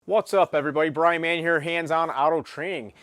What's up, everybody? Brian Mann here, Hands-On Auto Training.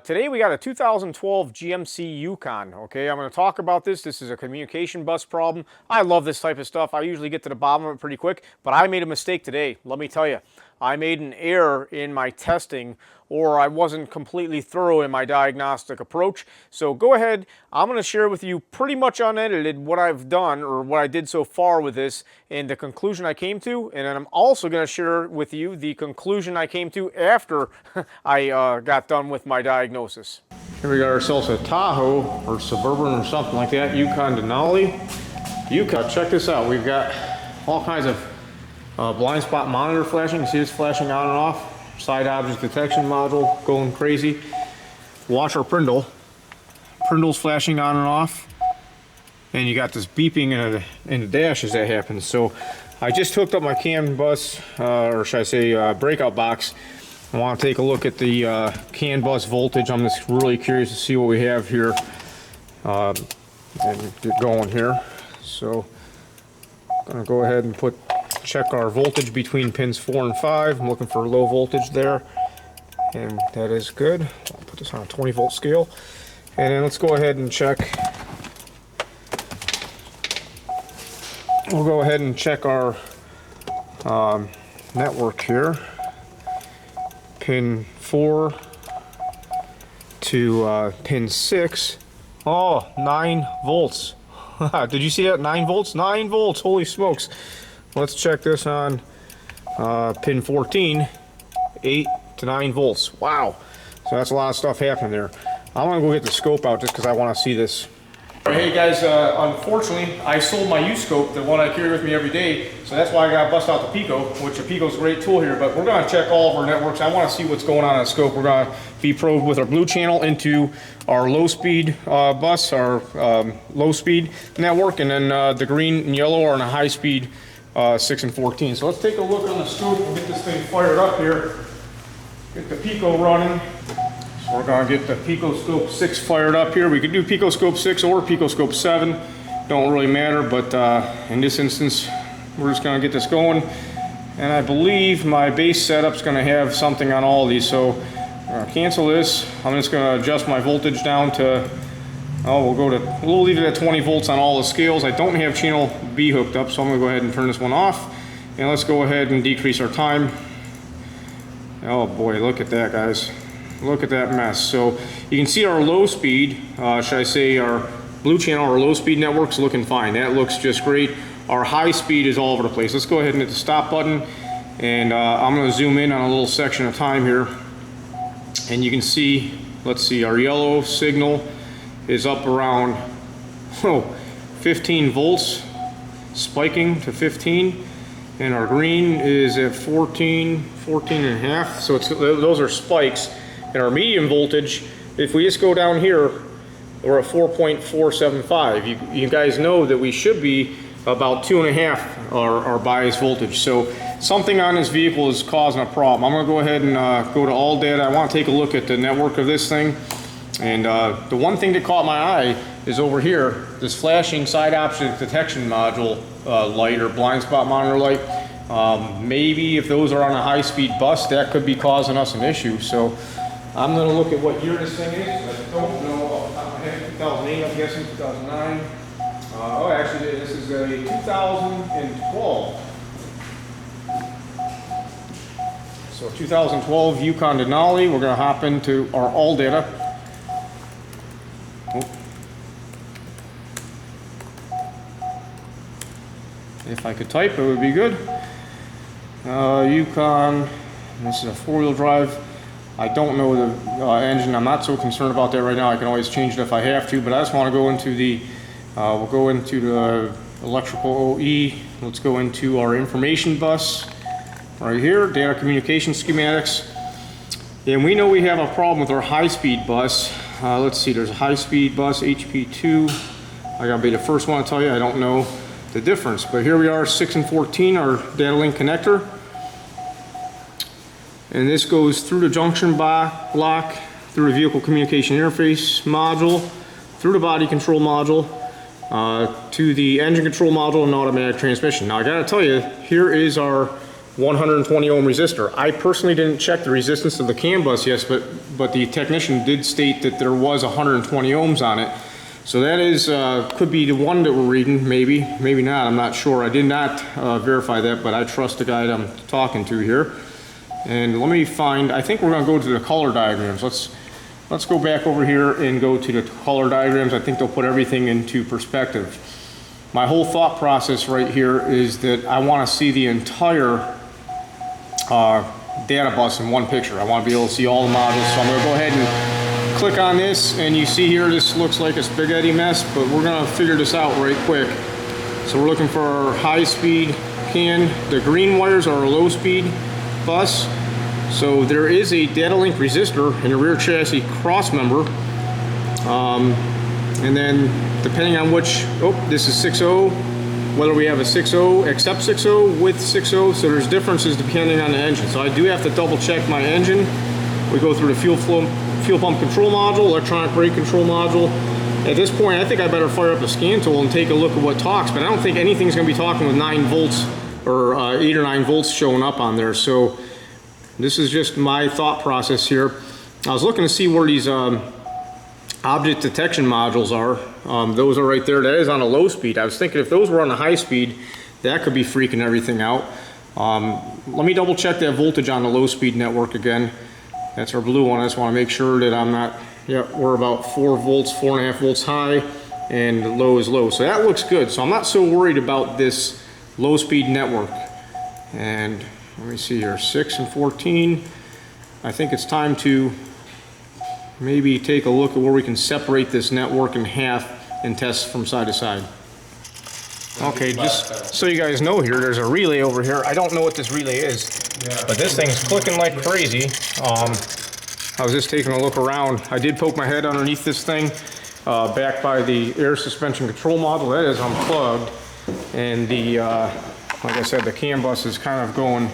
Today we got a 2012 GMC Yukon. Okay, I'm going to talk about this. This is a communication bus problem. I love this type of stuff. I usually get to the bottom of it pretty quick, but I made a mistake today. Let me tell you, I made an error in my testing, or I wasn't completely thorough in my diagnostic approach. So go ahead, I'm going to share with you pretty much unedited what I've done or what I did so far with this and the conclusion I came to, and then I'm also going to share with you the conclusion I came to after I got done with my diagnosis. Here we got ourselves a Tahoe or Suburban or something like that, Yukon Denali. Yukon, check this out. We've got all kinds of blind spot monitor flashing. You see this flashing on and off. Side object detection module going crazy. Watch our Prindle. Prindle's flashing on and off. And you got this beeping in the dash as that happens. So I just hooked up my CAN bus, or should I say breakout box. I want to take a look at the CAN bus voltage. I'm just really curious to see what we have here and get going here. So I'm going to go ahead and check our voltage between pins 4 and 5. I'm looking for low voltage there, and that is good. I'll put this on a 20 volt scale, and then let's go ahead and check. We'll go ahead and check our network here. Pin 4 to pin 6. Oh, 9 volts. Did you see that? 9 volts? 9 volts. Holy smokes. Let's check this on pin 14, 8 to 9 volts. Wow. So that's a lot of stuff happening there. I'm going to go get the scope out just because I want to see this. Hey guys, unfortunately, I sold my U-scope, the one I carry with me every day, so that's why I got to bust out the Pico, which the Pico's a great tool here, but we're going to check all of our networks. I want to see what's going on in the scope. We're going to be probed with our blue channel into our low-speed bus, our low-speed network, and then the green and yellow are in a high-speed 6 and 14. So let's take a look on the scope and get this thing fired up here. Get the Pico running. So we're going to get the Pico Scope 6 fired up here. We could do Pico Scope 6 or Pico Scope 7. Don't really matter, but in this instance, we're just going to get this going. And I believe my base setup's going to have something on all of these. So I'm going to cancel this. I'm just going to adjust my voltage down to, we'll leave it at 20 volts on all the scales. I don't have channel B hooked up, so I'm going to go ahead and turn this one off. And let's go ahead and decrease our time. Oh boy, look at that, guys. Look at that mess. So you can see our low speed, should I say our blue channel, our low speed network's looking fine. That looks just great. Our high speed is all over the place. Let's go ahead and hit the stop button, and I'm going to zoom in on a little section of time here. And you can see, let's see, our yellow signal is up around 15 volts, spiking to 15. And our green is at 14 and a half. So those are spikes. And our medium voltage, if we just go down here, we're at 4.475. You guys know that we should be about 2.5 our bias voltage. So something on this vehicle is causing a problem. I'm going to go ahead and go to all data. I want to take a look at the network of this thing. And the one thing that caught my eye is over here, this flashing side object detection module light or blind spot monitor light. Maybe if those are on a high-speed bus, that could be causing us an issue. So I'm going to look at what year this thing is. I don't know off the top of my head. 2008, I'm guessing, 2009. Oh, actually, this is a 2012. So 2012 Yukon Denali. We're going to hop into our all data. If I could type, it would be good. Yukon, this is a 4-wheel drive. I don't know the engine. I'm not so concerned about that right now. I can always change it if I have to, but I just want to go into the, we'll go into the electrical OE. Let's go into our information bus right here, data communication schematics. And we know we have a problem with our high-speed bus. Let's see, there's a high-speed bus, HP2. I gotta be the first one to tell you, I don't know the difference, but here we are, 6 and 14, our data link connector. And this goes through the junction block, through the vehicle communication interface module, through the body control module, to the engine control module and automatic transmission. Now I gotta tell you, here is our 120 ohm resistor. I personally didn't check the resistance of the CAN bus, yes, but the technician did state that there was 120 ohms on it. So that is, could be the one that we're reading, maybe not, I'm not sure. I did not verify that, but I trust the guy that I'm talking to here. And let me find, I think we're gonna go to the color diagrams. Let's go back over here and go to the color diagrams. I think they'll put everything into perspective. My whole thought process right here is that I wanna see the entire data bus in one picture. I want to be able to see all the modules, so I'm going to go ahead and click on this, and you see here this looks like a spaghetti mess, but we're going to figure this out right quick. So we're looking for our high-speed CAN. The green wires are a low-speed bus, so there is a data link resistor in the rear chassis cross member, and then depending on which, this is 6.0, whether we have a 6.0, except 6.0 with 6.0, so there's differences depending on the engine. So I do have to double check my engine. We go through the fuel pump control module, electronic brake control module. At this point, I think I better fire up the scan tool and take a look at what talks, but I don't think anything's gonna be talking with 9 volts or 8 or 9 volts showing up on there. So this is just my thought process here. I was looking to see where these object detection modules are. Those are right there. That is on a low speed. I was thinking if those were on a high speed, that could be freaking everything out. Let me double check that voltage on the low speed network again. That's our blue one. I just want to make sure that I'm not, we're about 4 volts, 4.5 volts high, and the low is low. So that looks good. So I'm not so worried about this low speed network. And let me see here, 6 and 14. I think it's time to maybe take a look at where we can separate this network in half and test from side to side. Okay, just so you guys know here, there's a relay over here. I don't know what this relay is, but this thing's clicking like crazy. I was just taking a look around. I did poke my head underneath this thing, back by the air suspension control module. That is unplugged. And the, like I said, the CAN bus is kind of going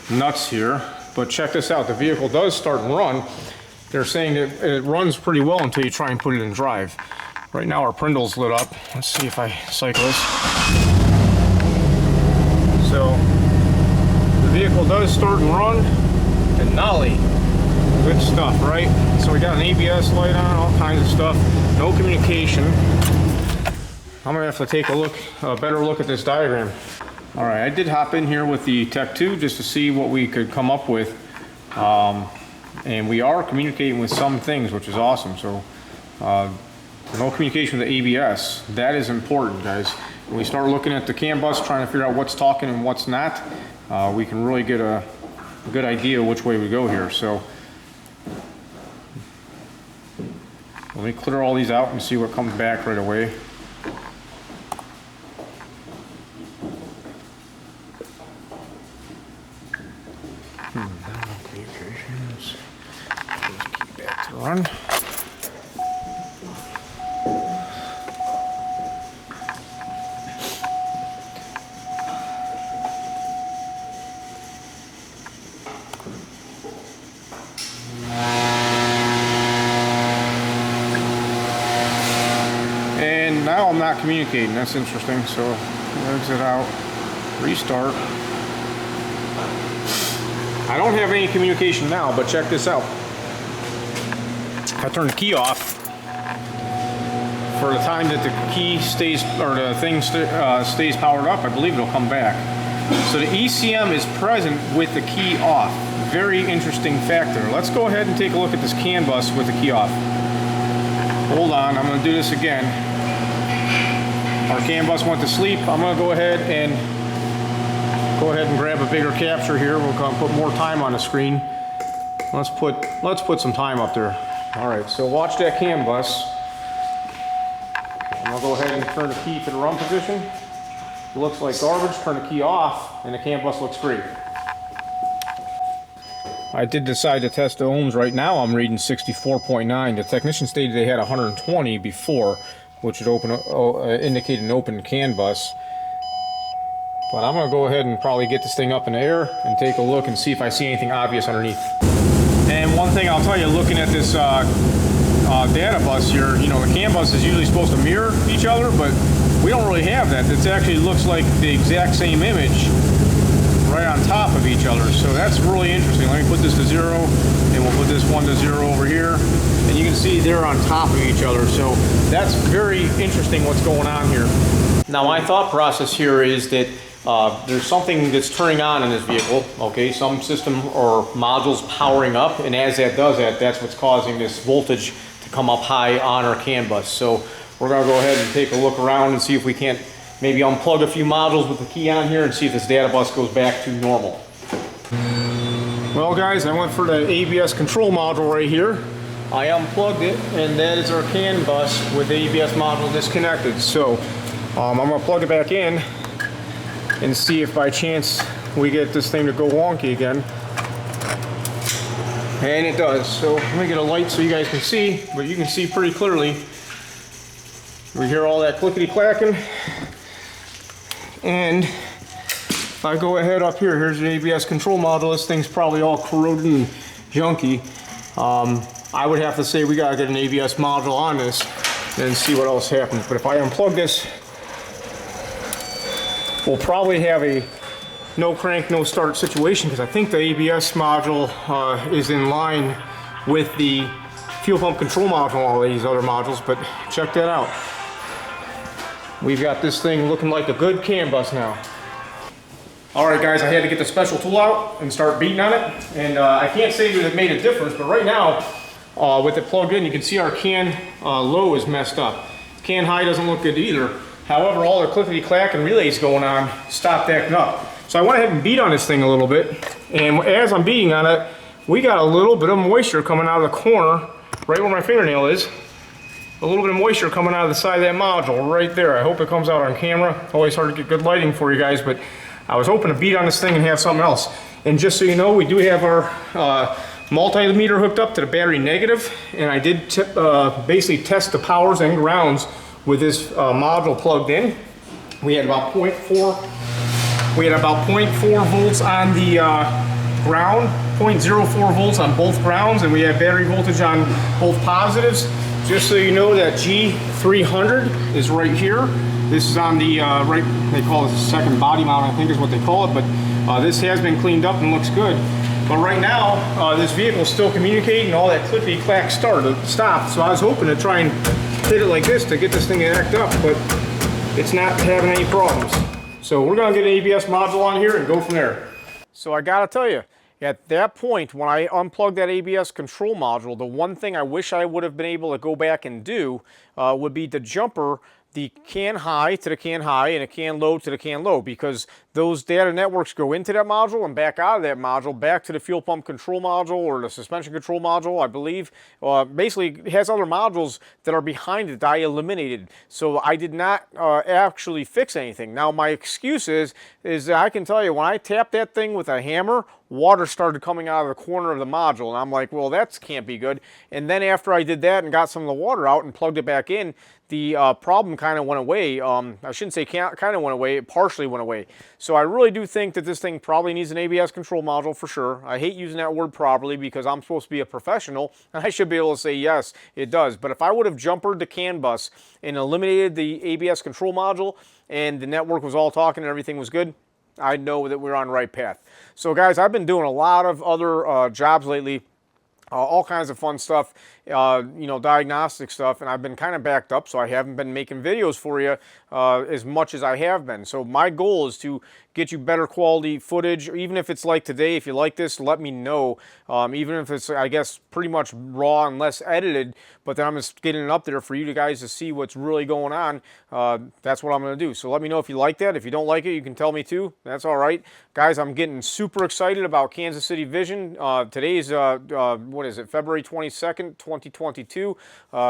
nuts here. But check this out, the vehicle does start and run. They're saying that it runs pretty well until you try and put it in drive. Right now our Prindle's lit up. Let's see if I cycle this. So the vehicle does start and run, and nollie. Good stuff, right? So we got an ABS light on, all kinds of stuff. No communication. I'm gonna have to take a better look at this diagram. All right, I did hop in here with the Tech 2 just to see what we could come up with. And we are communicating with some things, which is awesome. So no communication with the ABS. That is important, guys. When we start looking at the CAN bus, trying to figure out what's talking and what's not, we can really get a good idea which way we go here. So let me clear all these out and see what comes back right away. Communications. Keep that to run. And now I'm not communicating. That's interesting. So exit out, restart. I don't have any communication now, but check this out. If I turn the key off, for the time that the key stays, or the thing stays powered up, I believe it'll come back. So the ECM is present with the key off. Very interesting factor. Let's go ahead and take a look at this CAN bus with the key off. Hold on, I'm going to do this again. Our CAN bus went to sleep. I'm going to go ahead and grab a bigger capture here. We'll put more time on the screen. Let's put some time up there. All right, so watch that CAN bus. I'm gonna go ahead and turn the key to the run position. It looks like garbage. Turn the key off, and the CAN bus looks great. I did decide to test the ohms. Right now I'm reading 64.9. The technician stated they had 120 before, which would indicate an open CAN bus. But I'm going to go ahead and probably get this thing up in the air and take a look and see if I see anything obvious underneath. And one thing I'll tell you, looking at this data bus here, you know, the CAN bus is usually supposed to mirror each other, but we don't really have that. It actually looks like the exact same image right on top of each other. So that's really interesting. Let me put this to 0, and we'll put this one to 0 over here. And you can see they're on top of each other. So that's very interesting what's going on here. Now my thought process here is that there's something that's turning on in this vehicle, okay? Some system or modules powering up, and as that does that, that's what's causing this voltage to come up high on our CAN bus. So we're gonna go ahead and take a look around and see if we can't maybe unplug a few modules with the key on here and see if this data bus goes back to normal. Well guys, I went for the ABS control module right here. I unplugged it, and that is our CAN bus with the ABS module disconnected. So I'm gonna plug it back in and see if by chance we get this thing to go wonky again. And it does. So let me get a light so you guys can see, but you can see pretty clearly. We hear all that clickety clacking. And if I go ahead up here, here's the ABS control module. This thing's probably all corroded and junky. I would have to say we gotta get an ABS module on this and see what else happens. But if I unplug this, we'll probably have a no crank, no start situation, because I think the ABS module is in line with the fuel pump control module and all these other modules, but check that out. We've got this thing looking like a good CAN bus now. All right guys, I had to get the special tool out and start beating on it, and I can't say that it made a difference, but right now, with it plugged in, you can see our CAN low is messed up. CAN high doesn't look good either. However, all the clickety clack and relays going on stopped acting up. So I went ahead and beat on this thing a little bit, and as I'm beating on it, we got a little bit of moisture coming out of the corner, right where my fingernail is. A little bit of moisture coming out of the side of that module right there. I hope it comes out on camera. Always hard to get good lighting for you guys, but I was hoping to beat on this thing and have something else. And just so you know, we do have our multimeter hooked up to the battery negative, and I did basically test the powers and grounds with this module plugged in. We had about 0.4 volts on the ground, 0.04 volts on both grounds, and we had battery voltage on both positives. Just so you know, that G300 is right here. This is on the right, they call it the second body mount, I think is what they call it, but this has been cleaned up and looks good. But right now, this vehicle is still communicating, all that clickety clack stopped. So I was hoping to try and hit it like this to get this thing to act up, but it's not having any problems. So we're gonna get an ABS module on here and go from there. So I gotta tell you, at that point, when I unplugged that ABS control module, the one thing I wish I would have been able to go back and do would be to jumper the CAN high to the CAN high and a CAN low to the CAN low, because those data networks go into that module and back out of that module, back to the fuel pump control module or the suspension control module, I believe. Basically, it has other modules that are behind it that I eliminated. So I did not actually fix anything. Now, my excuse is that I can tell you, when I tapped that thing with a hammer, water started coming out of the corner of the module, and I'm like, well, that can't be good. And then after I did that and got some of the water out and plugged it back in, the problem kind of went away. I shouldn't say kind of went away, it partially went away. So I really do think that this thing probably needs an ABS control module for sure. I hate using that word properly because I'm supposed to be a professional, and I should be able to say yes, it does. But if I would have jumpered the CAN bus and eliminated the ABS control module and the network was all talking and everything was good, I know that we're on the right path. So guys, I've been doing a lot of other jobs lately, all kinds of fun stuff, you know, diagnostic stuff, and I've been kind of backed up, so I haven't been making videos for you as much as I have been. So my goal is to get you better quality footage, even if it's like today. If you like this, let me know. Even if it's, I guess, pretty much raw and less edited, but then I'm just getting it up there for you guys to see what's really going on. That's what I'm going to do. So let me know if you like that. If you don't like it, you can tell me too. That's all right. Guys, I'm getting super excited about Kansas City Vision. Today's, what is it, February 22nd, 2022.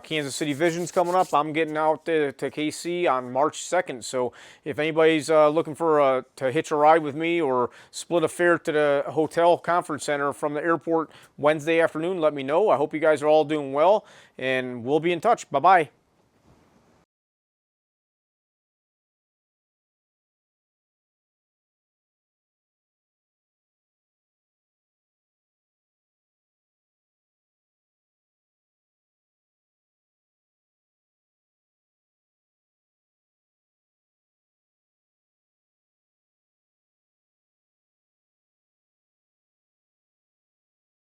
Kansas City Vision's coming up. I'm getting out to KC on March 2nd. So if anybody's looking for to hitch a ride with me or split a fare to the hotel conference center from the airport Wednesday afternoon, let me know. I hope you guys are all doing well, and we'll be in touch. Bye-bye.